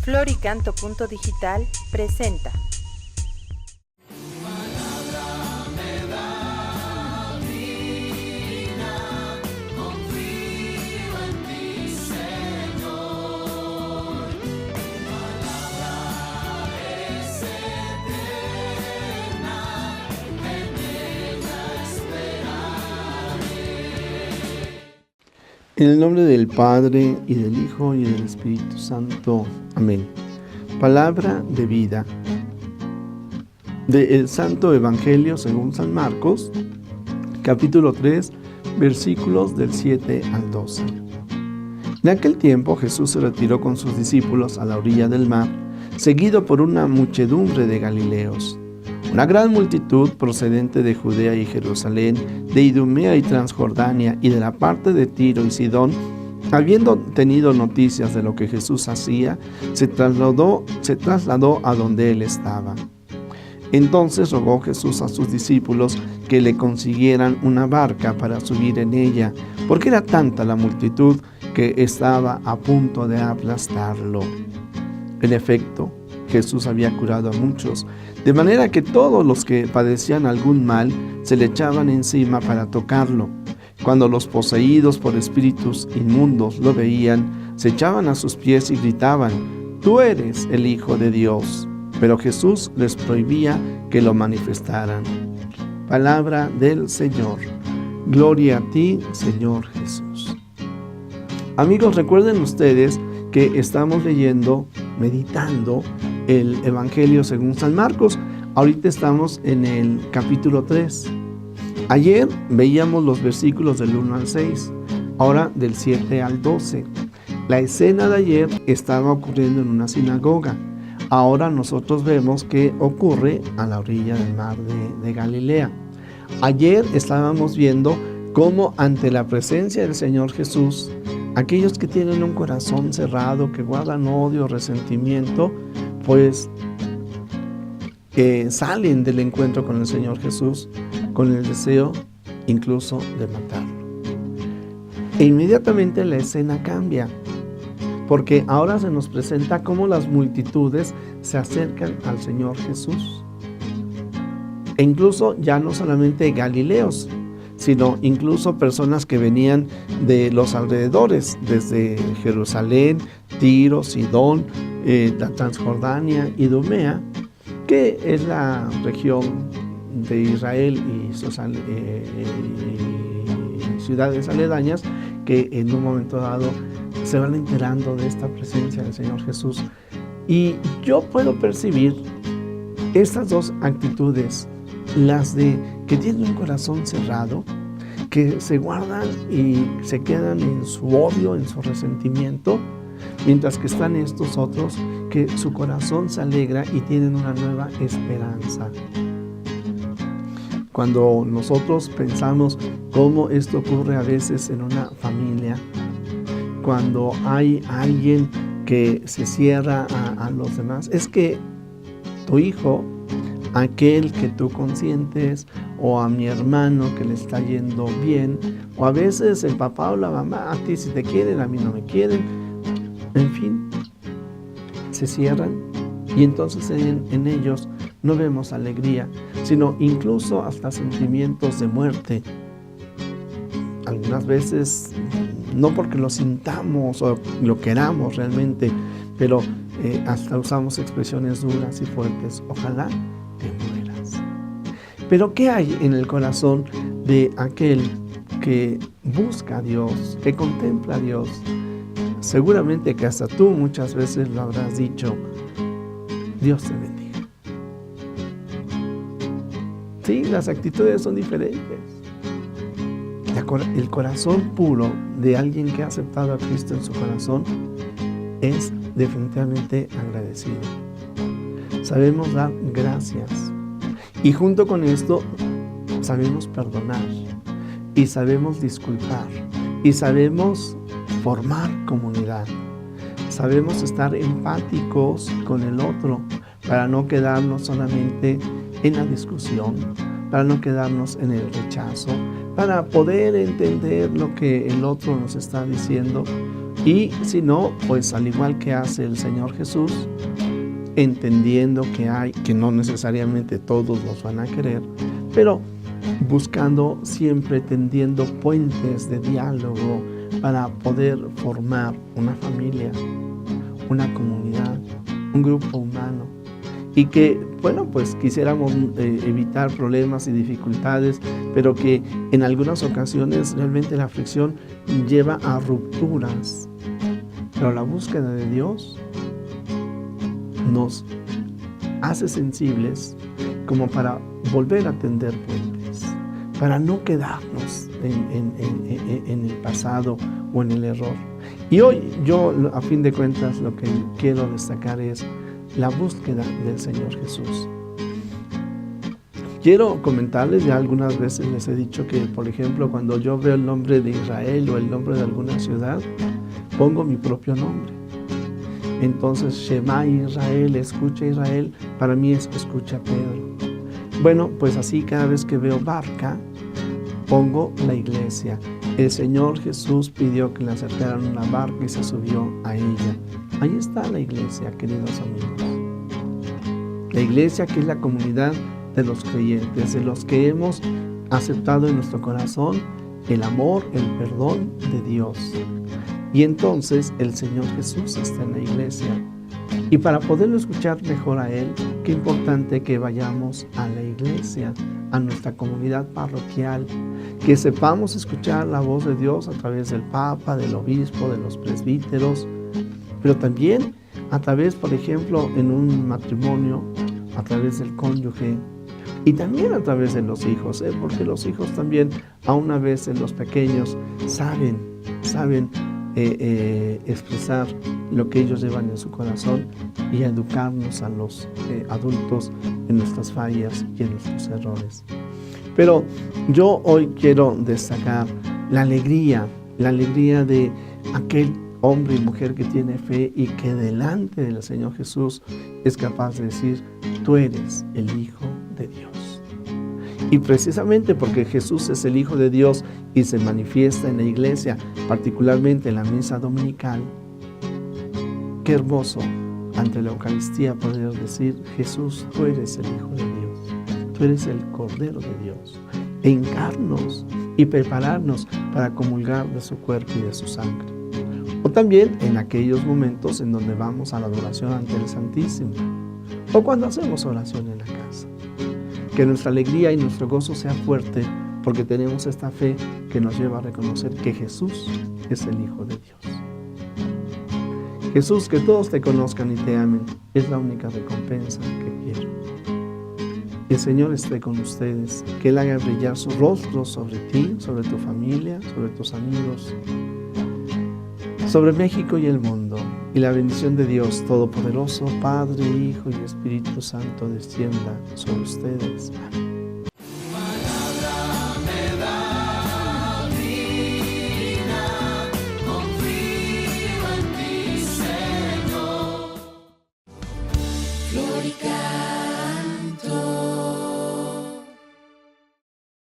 Floricanto.digital presenta. En el nombre del Padre, y del Hijo, y del Espíritu Santo. Amén. Palabra de vida. Del Santo Evangelio según San Marcos, capítulo 3, versículos del 7 al 12. En aquel tiempo Jesús se retiró con sus discípulos a la orilla del mar, seguido por una muchedumbre de galileos. Una gran multitud procedente de Judea y Jerusalén, de Idumea y Transjordania, y de la parte de Tiro y Sidón, habiendo tenido noticias de lo que Jesús hacía, se trasladó a donde él estaba. Entonces rogó Jesús a sus discípulos que le consiguieran una barca para subir en ella, porque era tanta la multitud que estaba a punto de aplastarlo. En efecto, Jesús había curado a muchos, de manera que todos los que padecían algún mal se le echaban encima para tocarlo. Cuando los poseídos por espíritus inmundos lo veían, se echaban a sus pies y gritaban: «Tú eres el Hijo de Dios». Pero Jesús les prohibía que lo manifestaran. Palabra del Señor. Gloria a ti, Señor Jesús. Amigos, recuerden ustedes que estamos meditando el Evangelio según San Marcos. Ahorita estamos en el capítulo 3. Ayer veíamos los versículos del 1 al 6, ahora del 7 al 12. La escena de ayer estaba ocurriendo en una sinagoga. Ahora nosotros vemos que ocurre a la orilla del mar de Galilea. Ayer estábamos viendo cómo ante la presencia del Señor Jesús, aquellos que tienen un corazón cerrado, que guardan odio, resentimiento, pues salen del encuentro con el Señor Jesús con el deseo incluso de matarlo. E inmediatamente la escena cambia, porque ahora se nos presenta cómo las multitudes se acercan al Señor Jesús. E incluso ya no solamente galileos, sino incluso personas que venían de los alrededores, desde Jerusalén, Tiro, Sidón, la Transjordania, Idumea, que es la región de Israel y sus ciudades aledañas, que en un momento dado se van enterando de esta presencia del Señor Jesús. Y yo puedo percibir estas dos actitudes, las de que tienen un corazón cerrado, que se guardan y se quedan en su odio, en su resentimiento, mientras que están estos otros que su corazón se alegra y tienen una nueva esperanza. Cuando nosotros pensamos cómo esto ocurre a veces en una familia, cuando hay alguien que se cierra a los demás, es que tu hijo, aquel que tú consientes, o a mi hermano que le está yendo bien, o a veces el papá o la mamá, a ti sí te quieren, a mí no me quieren, en fin, se cierran, y entonces en ellos no vemos alegría, sino incluso hasta sentimientos de muerte. Algunas veces, no porque lo sintamos o lo queramos realmente, pero hasta usamos expresiones duras y fuertes: ojalá te mueras. Pero ¿qué hay en el corazón de aquel que busca a Dios, que contempla a Dios? Seguramente que hasta tú muchas veces lo habrás dicho: Dios te bendiga. Sí, las actitudes son diferentes. El corazón puro de alguien que ha aceptado a Cristo en su corazón es definitivamente agradecido. Sabemos dar gracias, y junto con esto sabemos perdonar, y sabemos disculpar, y sabemos formar comunidad. Sabemos estar empáticos con el otro para no quedarnos solamente en la discusión, para no quedarnos en el rechazo, para poder entender lo que el otro nos está diciendo, Y si no, pues al igual que hace el Señor Jesús, entendiendo que no necesariamente todos los van a querer, pero buscando siempre, tendiendo puentes de diálogo para poder formar una familia, una comunidad, un grupo humano. Y que, bueno, pues quisiéramos evitar problemas y dificultades, pero que en algunas ocasiones realmente la fricción lleva a rupturas. Pero la búsqueda de Dios nos hace sensibles como para volver a tender puentes, para no quedarnos en el pasado o en el error. Y hoy yo, a fin de cuentas, lo que quiero destacar es la búsqueda del Señor Jesús. Quiero comentarles, ya algunas veces les he dicho que, por ejemplo, cuando yo veo el nombre de Israel o el nombre de alguna ciudad, pongo mi propio nombre. Entonces, Shema Israel, escucha Israel, para mí es escucha Pedro. Bueno, pues así cada vez que veo barca, pongo la iglesia. El Señor Jesús pidió que le acercaran una barca y se subió a ella. Ahí está la iglesia, queridos amigos. La iglesia, que es la comunidad de los creyentes, de los que hemos aceptado en nuestro corazón el amor, el perdón de Dios. Y entonces el Señor Jesús está en la iglesia. Y para poderlo escuchar mejor a Él, qué importante que vayamos a la iglesia, a nuestra comunidad parroquial, que sepamos escuchar la voz de Dios a través del Papa, del Obispo, de los presbíteros, pero también a través, por ejemplo, en un matrimonio, a través del cónyuge, y también a través de los hijos, porque los hijos también, aún a veces los pequeños, saben expresar lo que ellos llevan en su corazón y educarnos a los adultos en nuestras fallas y en nuestros errores. Pero yo hoy quiero destacar la alegría de aquel hombre y mujer que tiene fe y que delante del Señor Jesús es capaz de decir: tú eres el Hijo de Dios. Y precisamente porque Jesús es el Hijo de Dios y se manifiesta en la iglesia, particularmente en la misa dominical, qué hermoso ante la Eucaristía poder decir: Jesús, tú eres el Hijo de Dios, tú eres el Cordero de Dios. E hincarnos y prepararnos para comulgar de su cuerpo y de su sangre. O también en aquellos momentos en donde vamos a la adoración ante el Santísimo, o cuando hacemos oración en la casa. Que nuestra alegría y nuestro gozo sea fuerte, porque tenemos esta fe que nos lleva a reconocer que Jesús es el Hijo de Dios. Jesús, que todos te conozcan y te amen, es la única recompensa que quiero. El Señor esté con ustedes, que Él haga brillar su rostro sobre ti, sobre tu familia, sobre tus amigos, sobre México y el mundo. Y la bendición de Dios Todopoderoso, Padre, Hijo y Espíritu Santo, descienda sobre ustedes. Amén.